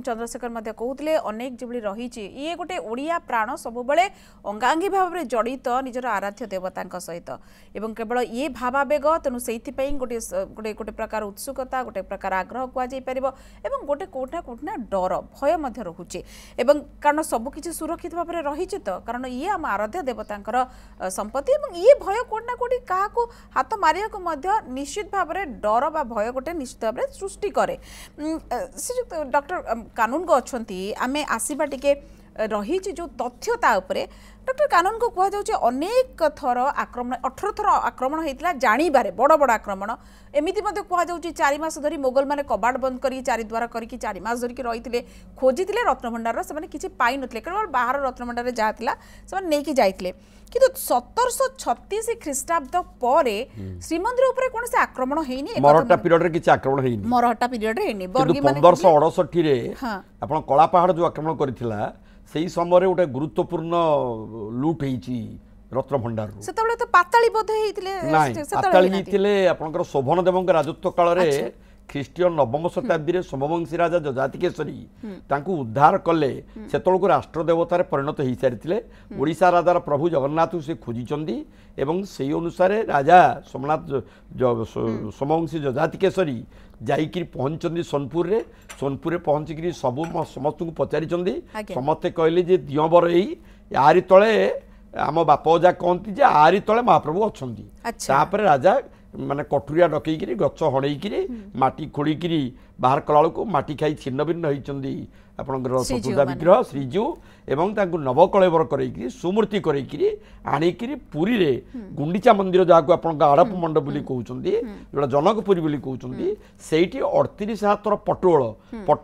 चंद्रशेखर कहते अनेक जो रही ये गोटे ओडिया प्राण सब बड़े अंगांगी भाव में जड़ित निजर आराध्य देवता सहित एवं केवल ये भावावेग तेणु से गोटे गोटे गोटे प्रकार उत्सुकता गोटे प्रकार आग्रह कहुपर एवं गोटे कोठना कोठना डर भय रोचे कारण सबकि सुरक्षित भाव में रही तो कारण ये आम आराध्य देवता संपत्ति ये भय कोठना कोटी क्या हाथ मारे निश्चित भाव में डर बा भय गोटे निश्चित भाव में सृष्टि कै डॉक्टर कानून को अच्छी आमे आसवा टिके रही जो तथ्यता उपरे डॉक्टर कानून को कहुचे अनेक थर आक्रमण 18 थर आक्रमण होता जानिबारे बड़ बड़ आक्रमण एमती कहुचे 4 मास धरी मोगल माने कबाट बंद करी चारिद्वार करके 4 मास धरिकी रही खोजी रत्नभंडार से किसी पाई नथिले केवल बाहर रत्नभंडार जहाँ थिला से नहीं जाइए किंतु 1736 ख्रीष्टाब्द पर श्रीमंदिर उपरे कौन से आक्रमण होइनी मरहट्टा पीरियड रे किछि आक्रमण होइनी मरहट्टा पीरियड रे होइनी बर्गी माने 1568 रे आपण कला पहाड़ जो आक्रमण करथिला सेही समय गोटे गुरुत्वपूर्ण लूट होइछि रत्नभंडार सेतबेले तो पाताली बोध हेइतिले पाताली हेइतिले आपनकर शोभन देवଙ୍କ राजत्व काल रे ख्रीष्टीय नवम शताब्दी सोमवंशी राजा जजातिकेशरी तांकू उद्धार कले सेतळको राष्ट्र देवतार परिणत हो सारी ओडिशा राजार प्रभु जगन्नाथ से खोजिचंदी एवं से अनुसार राजा सोमनाथ सोमवंशी जजातिकेशरी जाइकिरी पहुंचंदी सोनपुर रे पहुंचिकी सब समस्त को पचारि समस्ते कहले जे दियबर यारी तले आम बापजा कहती जे आरी तले महाप्रभु अच्छा राजा माने कटुरिया डकईकरी गच हणईकरी माटी खोड़ीकरी बाहर कला को माटी खाई छिन्न भिन्न होती आपणकर चतुर्धा विग्रह श्रीजू एवं तांको नवकलेवर करैकरी सुमूर्ति करैकरी आनिकरी पुरी रे गुंडीचा मंदिर जहाँ आपण आड़प मंडप बोली कहउचंदी जोड़ा जनकपुरी बोली कहउचंदी सेठी 38 हातर पटोल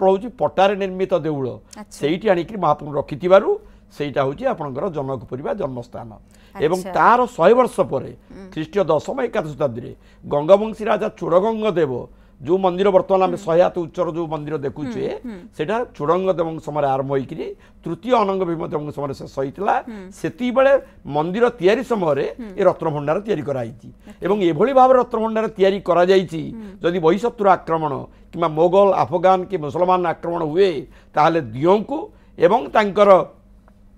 होची पटारे निर्मित देउळ सेठी आनिकरी महाप्रभु रखिथिबारु सेटा होची आपणकर जनकपुरी बा जन्मस्थान एवं तार 100 वर्ष पर ख्रीष्टीय 10th एकादश शताब्दी गंगावंशी राजा चूड़गंग देव जो मंदिर बर्तमान आम 100 हाथ उच्चर जो मंदिर देखुचे सेटा चूड़ंग देव समय आरंभ होइकरी तृतीय अनंग भीम देव समय शेष होइतला सेती बेले मंदिर तयारी समय ए रत्नभंडार तयारी कराइछि एवं एभली भाव रत्नभंडार तयारी करा जाइछि जदि बहिशत्रु आक्रमण किमा मोगल अफगान कि मुसलमान आक्रमण हुए ताहले दियोंकु एवं तांकर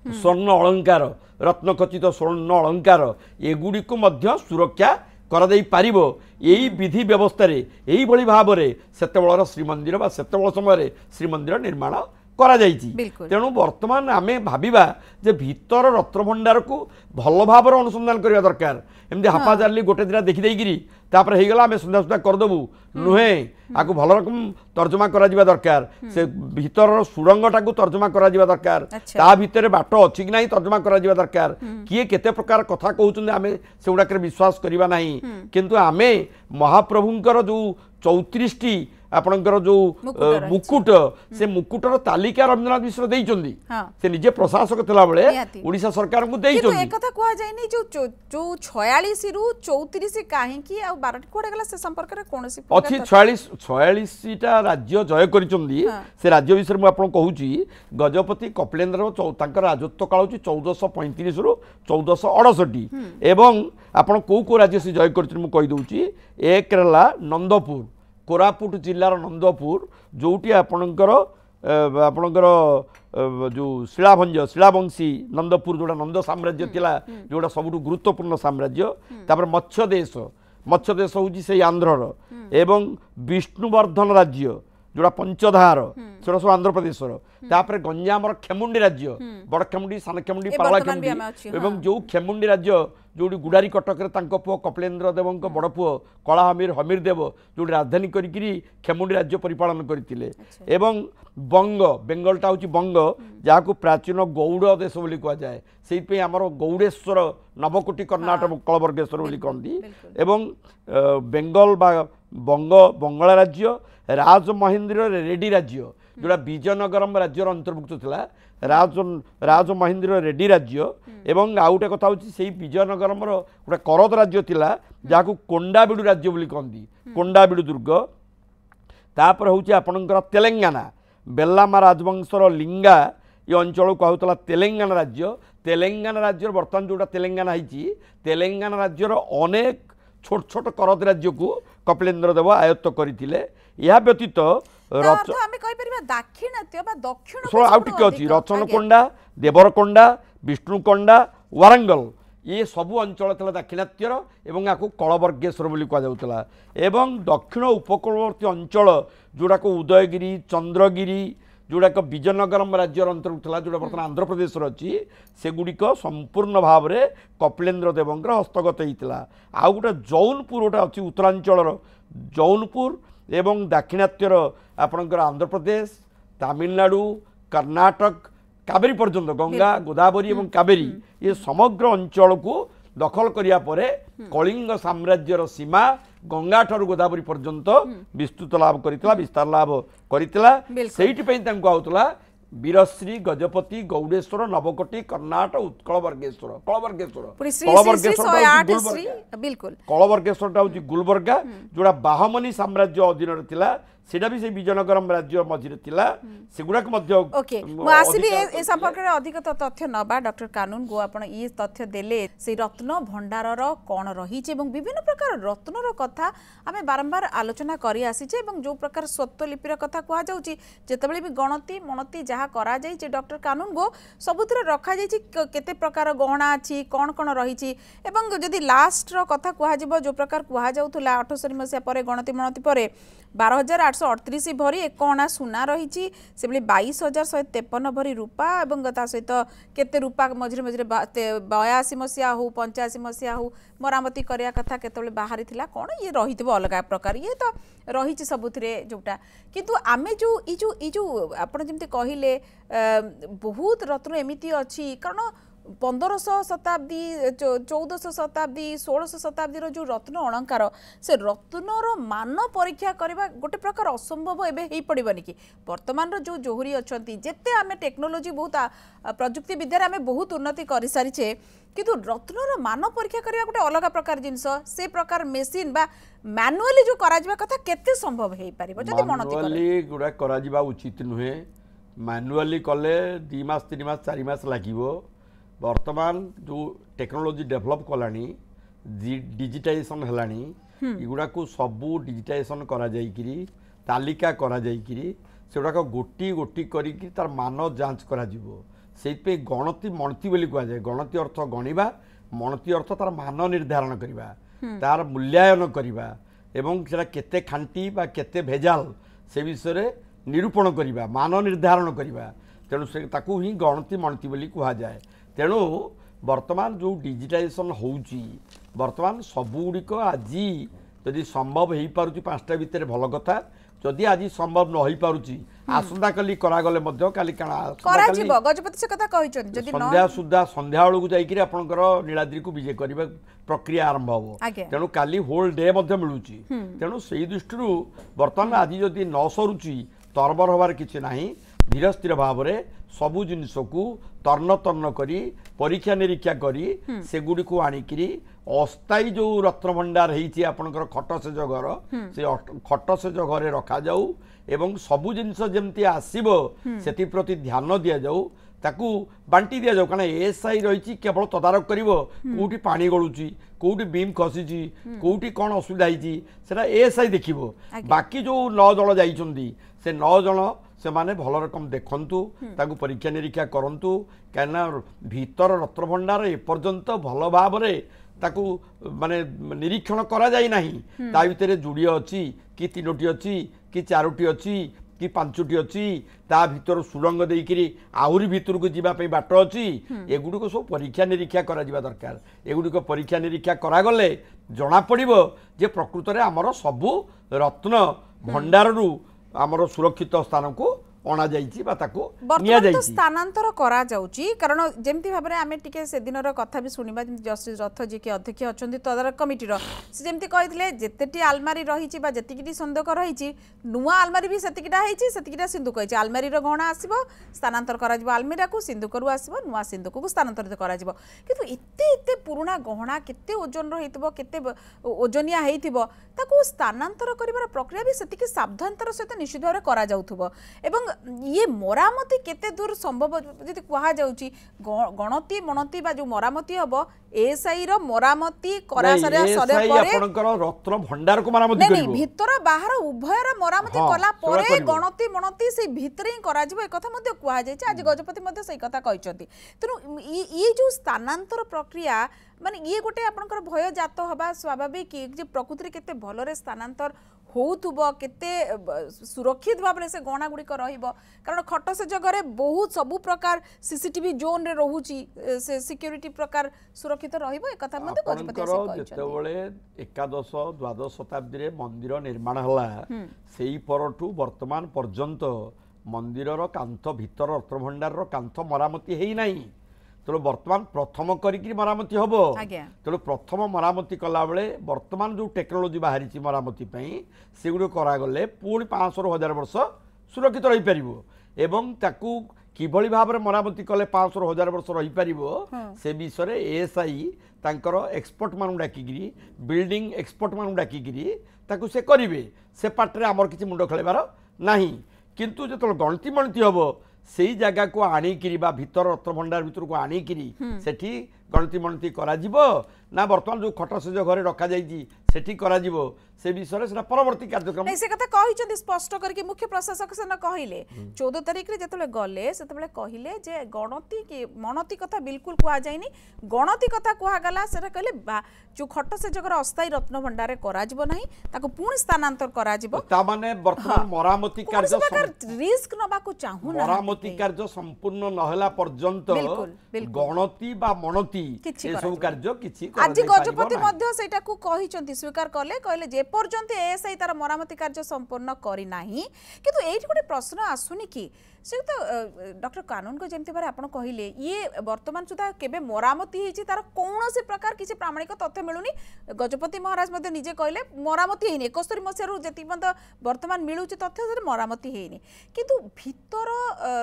स्वर्ण अलंकार रत्नखचित स्वर्ण अलंकार एगुड़ी को मध्य सुरक्षा कर पारिबो यही विधि व्यवस्था यही भली भाव में सेतेबेलर श्रीमंदिर बा सेतेबेल समय श्रीमंदिर निर्माण करा जाइछि तेणु वर्तमान आमे भाबिबा जे भीतर रत्नभंडार को भल भाव अनुसंधान करबा दरकार एमती हापा जाली गोटे दिन देखि देइगिरी तापर हे गला आमे सुंदर सुंदर करदेबू नुहे आकु भल रकम तर्जमा करा जिबा दरकार से भीतर सुरंगटा को तर्जमा करा जिबा दरकार ता भीतर बाट अछि कि नाही तर्जमा करा जिबा दरकार किए केते प्रकार कथा कहउछन आमे सेउडा करे विश्वास करिबा नाही किंतु आमे महाप्रभुंकर जो 34टी आपणकर जो मुकुट से मुकुटर तालिका रवींद्रनाथ मिश्र देइचंदी से निजे प्रशासक थिला बेले ओडिशा सरकार को देइचंदी एक कथा कोआ जायनी जो 46 रु 34 काहे की आ 12 कोडे गला से संपर्क रे कोनसी अछि 46 टा राज्य जय करिचंदी से राज्य विषय में आपन कहूची गजपति कपिलेन्द्र तांकर राजत्व काल होची 1435 रु 1468 एवं आपन को राज्य से जय करछ मु कहि दउची एक रहला नंदपुर कोरापुट जिलार नंदपुर जोटी आपणकर जो शिलावंशी नंदपुर जोड़ा नंद साम्राज्य थिला जोड़ा सबुठु गुरुत्वपूर्ण साम्राज्य तापर मत्स्य देश होची से आंध्रर एवं विष्णुवर्धन राज्य जोड़ा पंचधार सेटा सब आंध्र प्रदेश तापर गंजामर खेमुंडी राज्य बड़ खेमुंडी सान खेमुंडी पाला खेमुंडी एवं जो खेमुंडी राज्य जोड़ी गुड़ारी कटक पुओ कपिलेन्द्र देव बड़ पुओ कला हमीर देव जोड़ी राजधानी करी खेमुंडी राज्य परिपालन करथिले एवं बंग बेंगलटा होची बंग जहाँ को प्राचीन गौड़ देश बोली कह जाए से आमर गौड़ेश्वर नवकोटी कर्णाटक कलवर्गेश्वर बोली कहती एवं बेंगल बा बंग बंगला राज्य राजमहेन्द्र रेड्डी राज्य जोड़ा विजयनगरम राज्यर अंतर्भुक्त थिला राजमहेन्द्र रेड्डी राज्य एवं आउ गोटे कथा होची सेही विजयनगरम गोटे करद राज्य थिला जहाँ को कोंडाबिडु राज्य बोली कहती कोंडाबिडु दुर्ग तापर होची आपणकर तेलंगाना बेल्लामा राजवंशर लिंगा ये अंचल कहूला तेलंगाना राज्य बर्तमान जोटा तेलंगाना होती तेलंगाना राज्यर अनेक छोट छोट करद राज्य को कपिलेन्द्र देव आयत्त करथिले। या व्यतीत ଆମେ କହିପାରିବା ଦାକ୍ଷିଣାତ୍ୟ ବା ଦକ୍ଷିଣ ଆଉ ଟିକେ ଅଛି ରଚନକୋଣ୍ଡା, ଦେବରକୋଣ୍ଡା, ବିଷ୍ଣୁକୋଣ୍ଡା, ୱାରାଙ୍ଗଲ ये सबू अंचल था दाक्षिणात्यर और या कलवर्गेश्वर कहला एवं दक्षिण उपकूलवर्ती अंचल जोड़ाक उदयगिरी, चंद्रगिरी जोड़ाक विजयनगरम राज्य अंतर्गत था जोड़ा बर्तमान आंध्र प्रदेश अच्छी सेगुड़िक संपूर्ण भाव में कपिलेन्द्र देवंकर हस्तगत होता। आउ गोटे जौनपुर गोटे अच्छी उत्तरांचल जौनपुर एवं दाक्षिणात्यर आपणकर आंध्र प्रदेश, तमिलनाडु, कर्नाटक कावेरी पर्यंत गंगा, गोदावरी और कावेरी ये समग्र अंचल को दखल करिया परे कलिंग साम्राज्यर सीमा गंगा ठारू गोदावरी पर्यंत विस्तृत लाभ करितला, विस्तार लाभ करितला। सेहिटि पई तांको आउतला वीरश्री, गजपति, गौडेश्वर, नवकोटी, कर्नाटक, उत्कलवर्गेश्वर कलवर्गेश्वर गुलबर्गा जोड़ा बाहमनी साम्राज्य अधीन थिला सेटा भी से विजयनगरम राज्य मझिरे थिला सेगुडाक मध्य ओके मु आसीबी ए संपर्क रे अधिक तथ्य नबा डॉक्टर कानून गो आपण ई तथ्य देले से रत्न भंडारर कोन रही छे एवं विभिन्न प्रकार रत्नर कथा आमे बारंबार आलोचना करी आसी छे एवं जो प्रकार स्वत्वलिपिर कथा कुआ जाउची जेतेबेले भी गणति मणति जहा करा जाई छे डॉक्टर कानून गो सबुतिर रखा जाई छे केते प्रकार गहना अछि कोन कोन रही छी एवं जदि लास्ट रो कथा कुआ जिवो जो प्रकार कुआ जाउथुला 78 मसिया परे गणति मणति परे 12,838 भरी 1 अणा सुना रही से 22,153 भरी रूपा और ता सहित केते रूपा मझे मझे 82 मसीहा हो 85 मसीहा हो मरामती करिया कथा केतबेले बाहरी थिला कोन ये रही अलग प्रकार ये तो रही सबुथिरे जोटा किंतु आमे जो आपण जेमते कहिले बहुत रत्न एमिति अछि कारण 1500 शताब्दी 1400 शताब्दी 1600 शताब्दी जो रत्न अलंकार से रत्नर मान परीक्षा करबा गोटे प्रकार असंभव एबे हेई पड़िबनी कि वर्तमान जो जोहरी अछंती जेते आमे टेक्नोलॉजी बहुत प्रजुक्ति विद्या आमे बहुत उन्नति करि सारी छे किंतु रत्नर मान परीक्षा करबा गोटे अलग प्रकार जिंस से प्रकार मेसिन बा मैनुअली जो करा जिबा कथा केते संभव हेई परिबो जदि मनति करे मैनुअली गुडा करा जिबा उचित नुहे मैनुअली कले 2 मास 3 मास 4 मास लागिवो वर्तमान जो टेक्नोलोजी डेभलप कलानी डिजिटाइजेशन हेलानी इगुड़ा को सबू डिजिटाइजेशन करा जाइकिरी तालिका करा जाइकिरी सेगुड़ा गोटी गोटी करी तार मान जांच करा जिवो सेइपे गणति मणति बोली कहा जाए गणति अर्थ गणिबा मणति अर्थ तार मान निर्धारण करिबा तार मूल्यांकन करिबा एवं सेटा केते खांटी बा केते भेजाल से विषय रे निरूपण करिबा मान निर्धारण करिबा तेणु से ताकू ही गणति मणति बोली कहा जाए तेणु वर्तमान जो डिजिटाइजेशन होउची वर्तमान सबुगुड़िक आज जदि संभव हो पारुची 5टा भितर भल कथा जदि आज संभव न हो पारुची आसंता कली करागले मध्य काली काना कराजिबो गजपति से कथा कहिचन जदि संध्या सुद्धा संध्या बेलू जाइकिरी आपनकर नीलाद्री को विजय करबा प्रक्रिया आरंभ हो तेणु काली होल डे मध्य मिलुची तेणु सेही दृष्टि वर्तमान आज जदि न सरुची तरबर होबार किछि नाही धीर स्थिर भाव में सबू जिनस को तर्न तर्न करी परीक्षा निरीक्षा करी सेगुड़ी को आनिकी अस्थायी जो रत्न भंडार होती आपनकर खट से घर से खट से घरे रखा जाऊ एवं सबू जिनस जमती आसीबो सेति प्रति ध्यान दिया जाऊ ताकू बांटी दिया जाऊ कारण एएसआई रही केवल तदारक करिवो कोठी पानी गळुची कोठी बीम खसीची कोठी कोन असुविधा होईची सेटा एएसआई देखिबो बाकी जो 9 जण जाईचंदी से 9 जण से माने भल रकम देखंतु ताकू परीक्षा निरीक्षा करंतु कहना भीतर रत्न भंडार एपर्यंत भल भाव रे ताकू माने निरीक्षण करा जाई नाही ता भितरे जुड़ी अछि कि 3टी अछि कि 4टी अछि कि 5टी अछि ता भीतर सुरंग देइकिरी आहुरी भीतर को जीवा पे बाट अछि एगुडी को सब परीक्षा निरीक्षा करा जिबा दरकार एगुडी को परीक्षा निरीक्षा करा गले जणा पड़िबो जे प्रकृत रे हमर सबु रत्न भंडार रु आमर सुरक्षित स्थान को अणा जाइछि बा ताको निया जाइछि स्थानांतर करा जाउछि कारण जेमति भाबरे आमे टिके से दिनर कथा भी सुनिबा जेमति जस्टिस रथ जी के अध्यक्ष अछंती तदारक कमिटी रो से जेमति कहितले जेतेटी अलमारी रहिछि बा जेतिकिटी संदक रहिछि नुवा अलमारी भी सेतिकिटा हेछि सेतिकिटा सिंधुक हेछि अलमारी रो गहना आसीबो स्थानांतर करा जिवो अलमीरा को सिंधुक रु आसीबो नुवा सिंधुक को स्थानांतरित करा जिवो किंतु एते पुराना गहना केते ओजन रो हेतिबो केते ओजनिया हेतिबो ताको स्थानांतर करिवार प्रक्रिया भी सेतिके सावधानतार सहित निश्चित भाबरे करा जाउथबो एवं ये मरामती केते दूर संभव जदि कहा जाउची गणती मणती बा जो मरामती हबो एएसआई रो मरामती करा सरे परे आपनकर रत्न भंडार को मरामती नहीं भीतर बाहर उभय रो मरामती कला परे गणती मणती से भीतर ही करा जिवो ए कथा मध्ये कहा जाय आज गजपति मध्ये सही कथा कहचंती तेनु ये जो स्थानांतर प्रक्रिया माने ये गोटे आपनकर भय जात हबा स्वाभाविक जे प्रकृति केते भलरे स्थानांतर होउथुबो केते सुरक्षित भाव से गणा गुड़िक रहिबो कारण खट से जगह बहुत सबु प्रकार सीसीटीवी जोन रे रहूची से सिक्योरिटी प्रकार सुरक्षित रहिबो ए कथा मध्ये गजपति से कहचंती जेतेबेले एकादश द्वादश शताब्दी रे मंदिर निर्माण हला सेही परठू वर्तमान पर्यंत मंदिर रो कांथ भीतर रत्न भंडार रो कांथ मरामती हेई नाही तेणु वर्तमान प्रथम करी मरामती हम तेणु प्रथम मरामती कला बेले वर्तमान जो टेक्नोलोजी बाहरी मरामती से गुड़ करागले पुणी 500 ରୁ 1000 वर्ष सुरक्षित रही पार एवं ताकू किभली भाव में मरामती कले 500 ରୁ 1000 वर्ष रही पार से विषय एएसआई तांकर एक्सपर्ट मान डाकिकी बिल्डिंग एक्सपर्ट मान डाकिकी ताकू से करेंगे से पार्टे आमर किसी मुंड खेलबार नहीं किंतु जो गणती मणती हम से जगह को आनिकी भीतर रत्न भंडार भीतर को आनिकी सेठी गणती मणती करा ना वर्तमान जो खट से घरे रखा सेठी करा से विषय से परवर्ती कार्यक्रम से कथा कहिसथि स्पष्ट करके मुख्य प्रशासक से कहले 14 तारिख रे जतले गले सेतबेले कहले जे गणती के मणती कथा बिल्कुल कहा जायनी गणती कथा कहा गला सेटा कहले जो खट से जगह अस्थायी रत्न भंडार करा जिवो नाही ताको पुणी स्थानांतर करा जिवो ता माने वर्तमान मरामती कार्य रिस्क नबा को चाहू ना मरामती कार्य संपूर्ण नहला पर्यंत गणती बा मणती ए सब कार्य किछि आज गजपति मध्य सेटा को कहिसथि स्वीकार कले कहले जे पर्यंत एएसआई तार मरामती कार्य संपूर्ण करी नाही किंतु एठी गोटे प्रश्न आसुनी कि से तो डॉक्टर कानून को जेमती बारे आपण कहिले ये वर्तमान सुधा केबे मरामती हेछि तार कोनोसी प्रकार किछि प्रामाणिक तथ्य मिलुनी गजपति महाराज मध्ये निजे कहले मरामती हेनी 71 मसियारु जेति बंद वर्तमान मिलुछि तथ्य से मरामती हेनी किंतु भीतर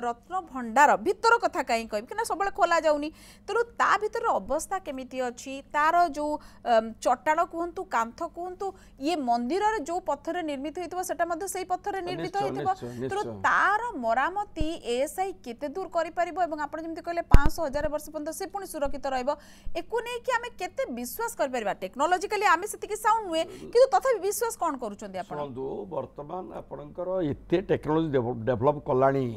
रत्न भंडार भीतर कथा काई कहबी कि ना सबले खोला जाउनी तेनु ता भीतर अवस्था केमिति अछि तार जो चट्टाण कुहंतु कांथ कुहंतु ये मंदिर रे जो पत्थर निर्मित होइतबो सेटा मध्ये सेही पत्थर निर्मित होइतबो तेनु तार मरामती एएसआई केते दूर करि परिबो एवं आपण जेमति कहले 500,000 वर्ष पर्यंत से पुणी सुरक्षित रहइबो एको नै कि आमे केते विश्वास कर परिबा टेक्नोलॉजिकली आमे सेति कि साउंड हुए किंतु तथापि विश्वास कोन करूचंदी आपण सुनंदु वर्तमान आपणकर एते टेक्नोलॉजी डेवलप कलानी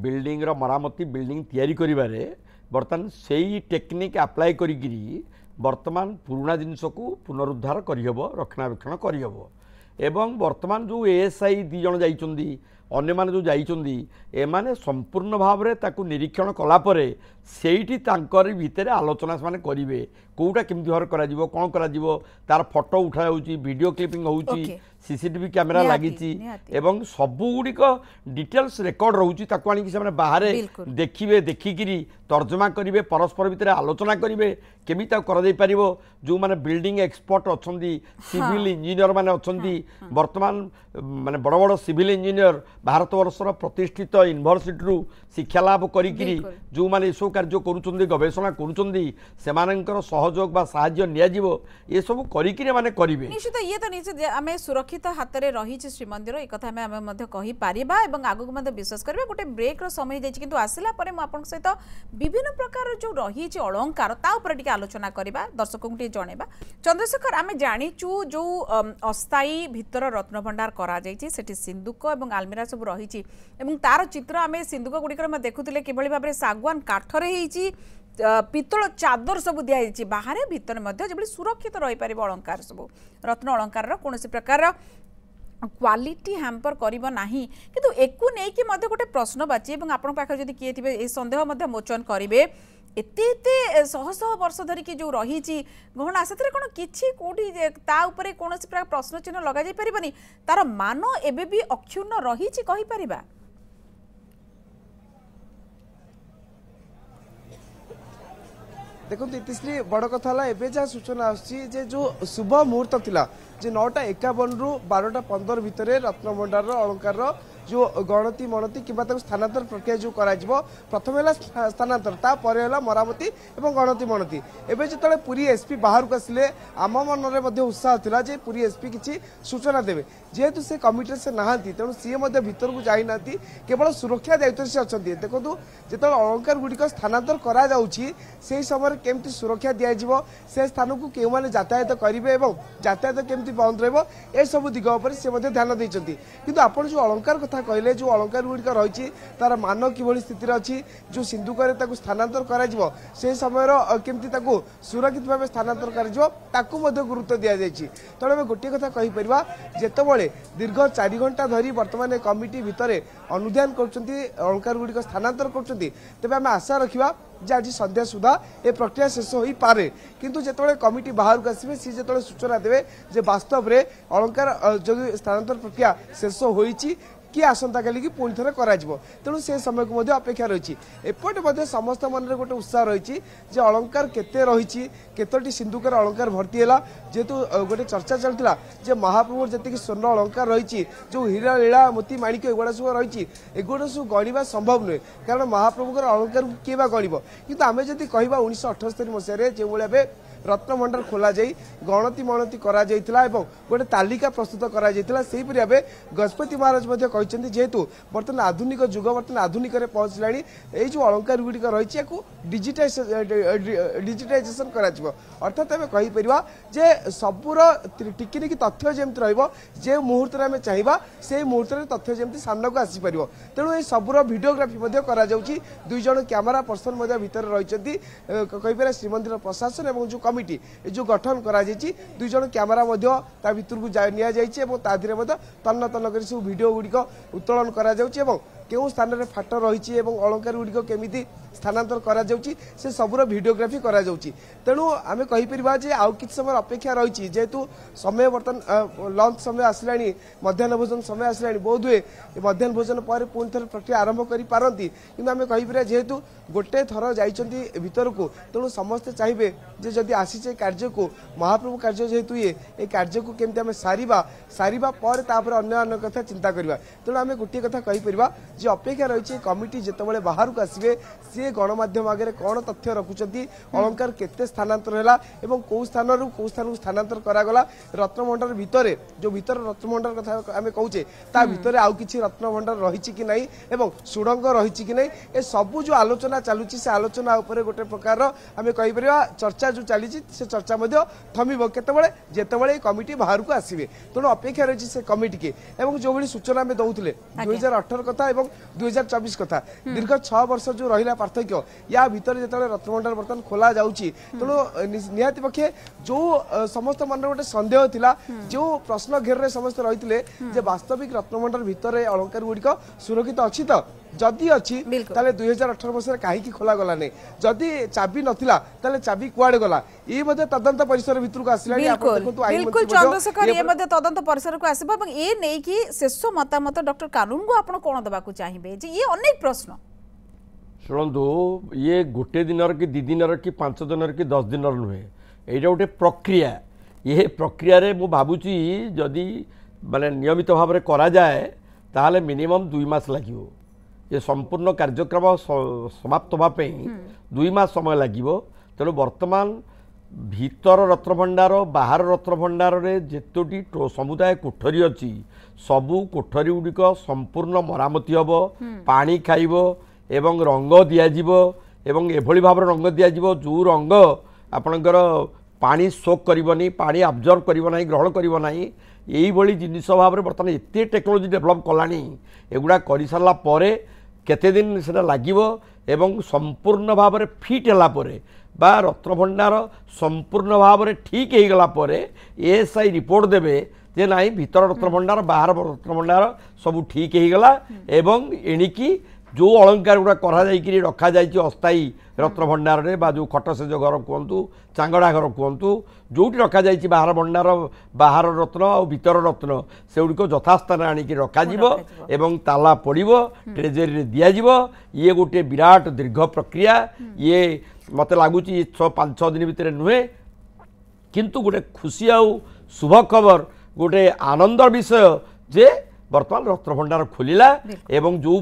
बिल्डिंग रो मरामती बिल्डिंग तयारी करिबारे वर्तमान सेही टेक्निक अप्लाई करिगिरी वर्तमान पुराना जिनस को पुनरुद्धार करहब रक्षणाबेक्षण करहब एवं वर्तमान जो एएसआई 2 जन जाइचंदी अन्य माने जो जाइचंदी एमाने संपूर्ण भाव में ताकू निरीक्षण कलापरे सेठी तांकर भितर आलोचना से करेंगे कौटा केमती भाव करा जीवो कोन करा जीवो तार फोटो उठा होउची वीडियो क्लिपिंग होउची सीसीटीवी कैमेरा लागिची एवं सबु गुडी को डिटेल्स रेकॉर्ड रहउची ताकू आनी कि से बाहर देखिबे देखिकिरी तर्जमा करिवे परस्पर भितर आलोचना करिवे केमी ता कर दे परिबो जो माने बिल्डिंग एक्सपर्ट अछंदी सिविल इंजीनियर माने अछंदी वर्तमान माने बड़ बड़ सिविल इंजीनियर भारत वर्षर प्रतिष्ठित यूनिवर्सिटी रु शिक्षा लाभ करिकिरी जो माने सो कार्य करूचंदी गवेषणा करूचंदी सेमानकर सहयोग बा सहाय्य निया जीवो ये सब करिकिरी माने करिवे निश्चित ये तो निश्चित आमे सुरक्षित हाथ रे रही छि श्रीमंदिर ए कथा आमे मध्ये कहि पारिबा एवं आगु मध्ये विश्वास करबे गोटे ब्रेक रो समय जाय किंतु आसिला परे म आपन सहित विभिन्न प्रकार जो रही छि अलंकार ता ऊपर टिके आलोचना करबा दर्शक को जणेबा चंद्रशेखर आमे जानिचु जो अस्थायी भीतर रत्न भंडार करा जाय छि सेठी सिंदूक एवं आलमीरा सब रही छि एवं तार चित्र आमे सिंदूक गुडिकर म देखुतिले किबळी भाबरे सागवान काठरे हेछि पितल चादर सब दिया बाहर भीतर जो सुरक्षित रही पार अलंकार सब रत्न अलंकार कौन प्रकार क्वालिटी हैम्पर करिबो नाही किंतु एकु नै कि मध्य गोटे प्रश्न बाची एवं आपण पाखे जदि किए थिबे ए संदेह मध्य मोचन करिवे एते एते शह शह वर्ष धरि कि जो रही गहना से कोन किछि कोठी ता ऊपर कोनोसी प्रकार प्रश्न चिन्ह लगा जाय परिबनी तार मान एबे भी अक्षुण्ण रही कहि परिबा देखो इतिश्री बड़ कथा एवं जहाँ सूचना आसजे जो शुभ मुहूर्त थिला जे 9:51 ରୁ 12:15 भितर रत्न भंडार अलंकार जो गणति मनति किंबा स्थानांतर प्रक्रिया जो करा प्रथम है स्थानांतर तापर है मरामती और गणति मनति एवं जो पुरी एसपी बाहर को आसिले आम मन में उत्साह था जे पुरी एसपी किसी सूचना देवे जेहेतु से कमिटी से नहांती तेणु सी भीतर को जाना केवल सुरक्षा दायित्व से अच्छा देखो जो अलंकार गुड़िक स्थानांतर करा से समय केमती सुरक्षा दिज्व से स्थान को क्यों मैंने यातायात करेंगे और यातायात केमती बंद रही सब दिग पर सी ध्यान देते कि आप जो अलंकार कथा कहले जो अलंकार गुड़िक रही तार मान कि स्थिति अच्छी जो सिंधुक स्थानांतर कर समय केमती सुरक्षित भाव स्थानांतर कर गुरुत्व दि जाए तेणु आम गोटे कथा कहीपर जितेबाला दीर्घ 4 घंटा धरी बर्तमान कमिटी भितर अनुधान कर गुड़िक स्थानांतर कर आम आशा रखा जे आज संध्या सुधा ए प्रक्रिया शेष हो पारे किंतु जिते कमिटी बाहर को आसवे सी जो सूचना देवे जे वास्तव में अलंकार जो स्थानांतर प्रक्रिया शेष होईची कि आसंता काली की पुणी थे तेणु से समय को अपेक्षा रही एपटे समस्त मन में गोटे उत्साह रही अलंकार केते रही केतोटी सिंधुकर अलंकार भर्ती है जेहेतु गोटे चर्चा चलता जे महाप्रभु जी स्वर्ण अलंकार रही जो हीरा लीला मोती माणिक एगुड़ा सब रही एगुड़ा सब गणवा संभव नुहे कारण महाप्रभुकर अलंकार किए गणव किंतु आम जब कह 1978 मसीह जो भाव रत्नभंडार खोल जाई गणति मनति करा जाइथिला एवं गोटे तालिका प्रस्तुत करा जाइथिला सेही परि भाबे गजपति महाराज मध्ये कहचंती जेहेतु बर्तमान आधुनिक युग बर्तमान आधुनिक रे पहुंचलाणी एई जो अलंकार गुडी रही है डिजिटाइजेशन करा जिवो अर्थात आम कहि परिबा जे सबुर टिकिनिकी तथ्य जेमति रहइबो जे मुहूर्त रे आम चाहिबा से मुहूर्त रे तथ्य जेमति सामना को आसी परिबो तेणु ए सबुर वीडियोग्राफी मध्ये करा जाउची दुई जण कैमरा पर्सन मध्ये भीतर रहिचंती कहि परिबा श्रीमंदिर प्रशासन एवं जो कमिटी जो गठन करा जाइछि दुई जण कैमरा मध्ये ता भीतर को निया जाइछि एवं ता धीरे मध्ये तन्न तन्न करी सब वीडियो गुडी उत्तोलन करा जाउछि एवं केउ स्थान रे फाट रही अलंकार गुड़िक केमिति स्थानांतर करा जाउछि से सबुर वीडियोग्राफी करा जाउछि तेणु आमे कहि परिबा जे आउ किछ समय अपेक्षा रही जेहेतु समय बर्तन लंच समय आसलाणी मध्याह्न भोजन समय आसलाणी बहुत हुए मध्याह्न भोजन पर पुणी थर प्रक्रिया आरंभ करि पारंती किंतु आमे कहि परिबा जेहेतु गोटे थर जाइछंती भीतर को तेणु समस्ते चाहिए जे जदि आसीचे कार्य को महाप्रभु कार्य जेहेतु ये कार्य को केमती आमे सारिबा पर तापर अन्य अन्य कथा चिंता करबा तेणु आमे गोटे कथा कहि परिबा जे अपेक्षा रही कमिटी जितेबाला बाहर को आसवे सी गणमाध्यम आगे कौन तथ्य रखुंट अलंकार केते स्थानांतर है कौ स्थान रू कौ स्थान को स्थानांतर करागला रत्नभंडार भितर जो भीतर रत्नभंडार कथा आम कहूचे ता भितर आउ किछि रत्नभंडार रही कि नहीं एवं सुड़ंग रही कि नहीं ए सबू जो आलोचना चलुची से आलोचना उपरे गोटे प्रकार आम कहीपर चर्चा जो चली से चर्चा थमिब केतबेले जेतबेले कमिटी बाहर को आसवे तेणु अपेक्षा रही से कमिटी के एवं जो भली सूचना आम दौले 2018 कथा एवं 2024 कथा दीर्घ 6 वर्ष जो रहा पार्थक्य या भीतर जो रत्नभंडार बर्तमान खोल जाऊँगी तेणु निहाती पक्षे जो समस्त मन गोटे सन्देह थिला जो प्रश्न घेर रे समस्त रही वास्तविक रत्नभंडार भितर अलंकार गुड़िक सुरक्षित अच्छी तो जदि अच्छी 2018 मसीह कहीं खोला गला नहीं जदि चाबी नथिला ताले चाबी कुआडे गला ये मध्ये तदंत परिसर भितर को आसिलानी बिल्कुल चंद्रशेखर ये मध्ये तदंत परिसर को आसीबा এবং ए नै कि शेष मतामत डॉक्टर कानून को आपण कोन दबा को चाहिबे जे ये अनेक प्रश्न शुणु ये गोटे दिन कि 2 दिन कि 5 दिन कि 10 दिन नुहे यहाँ गोटे प्रक्रिया ये प्रक्रिया रे मु भाबुची जदि माने नियमित भाव में करा जाए ताहले मिनिमम 2 मास लागिवो ये संपूर्ण कार्यक्रम समाप्त होगापी 2 मास समय लगे तेणु वर्तमान भीतर रत्नभंडार बाहर रत्नभंडार जेतोटी समुदाय कोठरी अच्छी सबू कोठरी गुड़िक संपूर्ण मरामती हम पानी खाइब एवं रंग दिज्व एवं एभली भाव रंग दिज्व जो रंग आपणकर पानी शोक करनी पानी आब्जर्व करना ग्रहण करना यही जिनिस भाव में बर्तमान एत टेक्नोलोजी डेभलप कलानी एगुड़ा कर सारा केते दिन से लगे एवं संपूर्ण भाव में फिट है बा रत्नभंडार संपूर्ण भाव में ठीक हो गला एएसआई रिपोर्ट देवे जे नाई भीतर रत्नभंडार बाहर रत्नभंडार सब ठीक हो गला एवं एणिकी जो अलंकार गुड़ा करा जाइकि रखा जाइए अस्थायी रत्नभंडार रे बा जो खटसेज घर कहतु चांगड़ा घर कहतु जोटी रखा जाइए बाहर भंडार बाहर रत्न और भीतर रत्न से गुड़िक यथास्थान आणिकी रखाजिब एवं ताला पड़िबो ट्रेजरी दिज्व ये गोटे विराट दीर्घ प्रक्रिया ये मत लगुच 5-6 दिन भितर नुहे किंतु गोटे खुशी आउ शुभ खबर गोटे आनंद विषय जे बर्तमान रत्नभंडार खोलिला एवं जो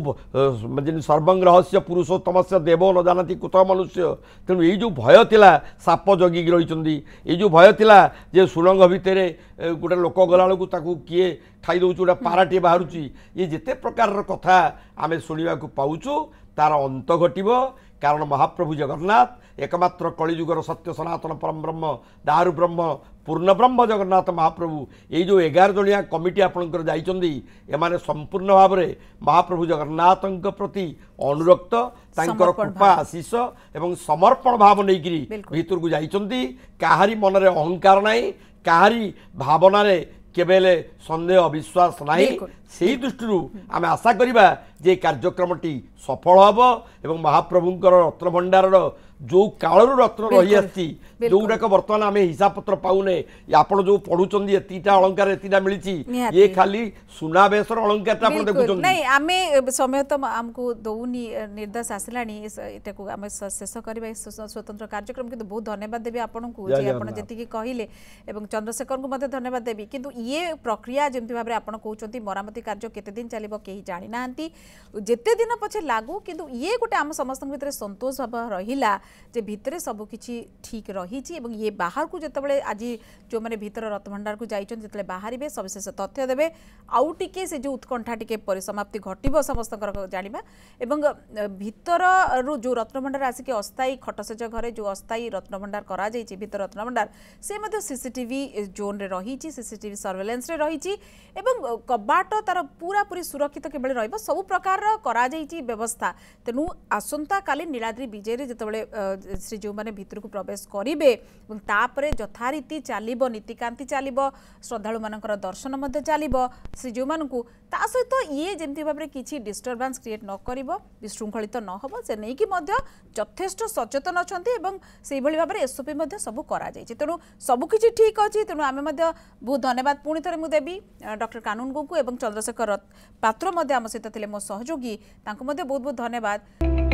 सर्वंग रहस्य पुरुषोत्तम से देव न जानती कुत मनुष्य तेणु ये जो भय थिला साप जगिक रही ये जो भय थिला जे सुरंग भितर गोटे लोक गला बेलू किए खाई दौर गोटे पाराटे बाहर ये जिते प्रकार कथा आम शुणा पाऊँ तार अंत घटब कारण महाप्रभु जगन्नाथ एकमात्र कलिजुगर सत्य सनातन परम ब्रह्म दारु ब्रह्म पूर्ण ब्रह्म जगन्नाथ महाप्रभु ये जो 11 जनिया कमिटी आपंकर जाने संपूर्ण भाव में महाप्रभु जगन्नाथ प्रति अनुरक्त तांकर कृपा आशीष एवं समर्पण भाव नहीं भीतर को जाइछंती काहारी मन में अहंकार नहीं काहारी भावना केबेले संदेह अविश्वास नहीं से दृष्टि आम आशा करिबा जे कार्यक्रमटी सफल हम एवं महाप्रभुंकर रत्न भंडार जो कालू रत्न रही आसी जोगुड़ाक बर्तमान आम हिसाब पत्र पाऊने आपण जो पढ़ुं एतिटा अलंकार एतिटा मिली ये खाली सुनावेशर अलंकार देखुं नहीं आम समय तो आमको दौनी निर्देश आसला आम शेष करवा स्वतंत्र कार्यक्रम किंतु बहुत धन्यवाद देवी आपन को जी कहले चंद्रशेखर को धन्यवाद देवी किंतु ये प्रक्रिया जमी भाव में आप कहते मरामती कार्य केते दिन चलिबो केही जानि नांती जेते दिन पछे लागू किंतु ये गोटे आम समस्त भितर संतोष भाव रहिला जे भितर सब किछि ठीक रही ये बाहर को जिते आज जो मैंने भीतर रत्नभंडार को जाइछन जिते बाहर सविशेष तथ्य देवे आउ टिके से जो उत्कंठा टिके परिसमाप्ति घटिबो समस्त जानिबा एवं भीतर जो रत्नभंडार आसिक अस्थायी खटसेज घरे जो अस्थायी रत्नभंडार करा जाइछि भीतर रत्नभंडार से मध्य सीसीटीवी जोन रे रही सीसीटीवी सर्वेलेंस रे रही एवं कबाट तार पूरा पूरी सुरक्षित केबल रहिबो सब प्रकार करा जाइछि व्यवस्था तेनु आसंता काली नीलाद्री विजय रे जतबेले श्री जो माने भीतर को प्रवेश करिवे तापरे यथारीति चलिबो नीतिकांति चलिबो श्रद्धालु मानकर दर्शन मध्य चलिबो श्रीजीव मानकु ता सहित ये जेमती भाबरे किछि डिस्टर्बेंस क्रिएट न करिबो विशृंखलित न होबो से नै कि मध्य यथेष्ट सचेतन अछंती एवं सेहि भली भाबरे एसओपी मध्य सब करा जाइछि तेनु सब किछि ठीक अछि तेनु आमे मध्य बहुत धन्यवाद पुणी थरे मु देबी डॉक्टर कानून को एवं चंद्रशेखर पात्र मध्य आम सहित थिले मो सहयोगी तांको मध्य बहुत बहुत धन्यवाद।